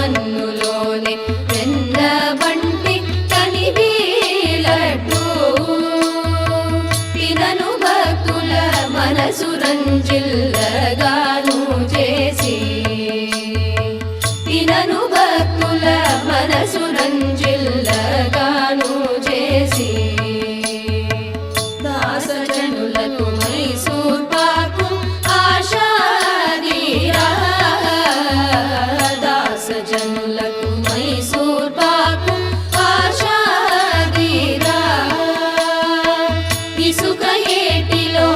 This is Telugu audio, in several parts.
మన్నులోనే వెన్న బంటి కనివీలడ్డు తినను భక్తుల మనసు రంజిల్లగాను చేసి తినను భక్తుల మనసు రంజిల్లగాను చేసి దాసజనులకు మైసూర్ పాకు ఆశాదీరా దాసజనులకు మైసూర్ పాకు ఆశాదీరా ఇసుక ఏటిలో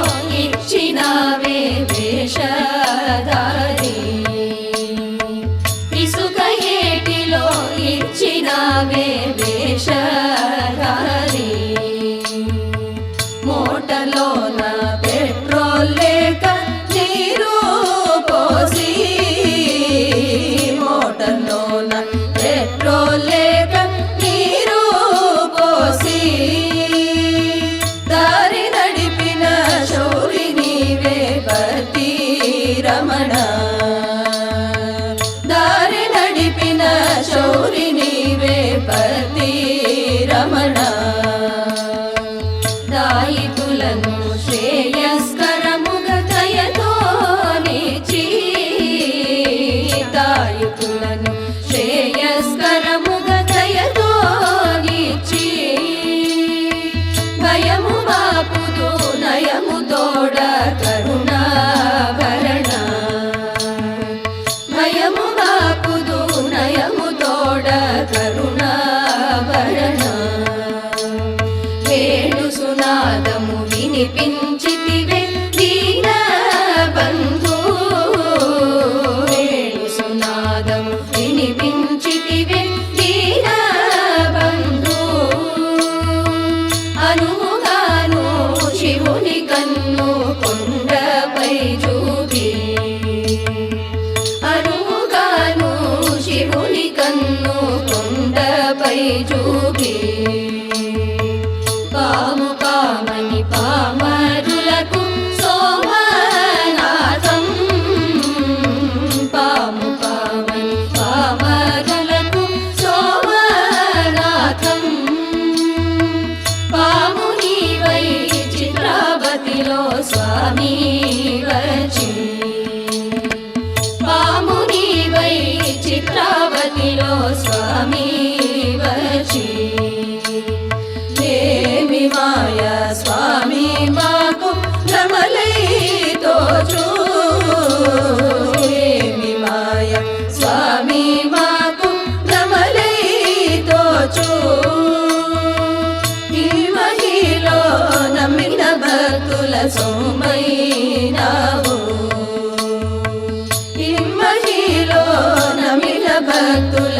ఇచ్చినావే వేషధారి ఇసుక ఏటిలో ఇచ్చినావే వేషధారి మోటలోన పెట్రోల్ లేక నీరు పోసి మోటలోన పెట్రోల్ లేక నీరు పోసి దారి నడిపిన శౌరి నీవే పతి రమణ దారి నడిపిన శౌరి నీవే పతి రమణ దాయితులను శ్రేయస్కరముగ దయతో నిచి దాయితులను శ్రేయస్కరముగ దయతో నిచి భయము బాపుదు నయము తోడ కరుణాభరణ భయము బాపుదు నయము తోడ కరుణాభరణ వేణు సునాదము వినిపించితివే దీన బంధు వేణు సునాదము వినిపించితివే దీన బంధు అనుగాను శివుని కన్ను కొండపై చూపి అనుగాను శివుని కన్ను కొండపై చూపి పాము పామని పామరులకు శోభనాథం పాము పామని పామరులకు శోభనాథం పాము నీవై చిత్రావతిలో స్వామి వచ్చి పాము నీవై చిత్రావతిలో స్వామి వచ్చి ఏమి మాయ స్వామి మాకు భ్రమలై తోచు ఏమి మాయ స్వామి మాకు భ్రమలై తోచు ఈ మహిలో నమ్మిన భక్తుల సోమైనావు ఈ మహిలో నమ్మిన భక్తుల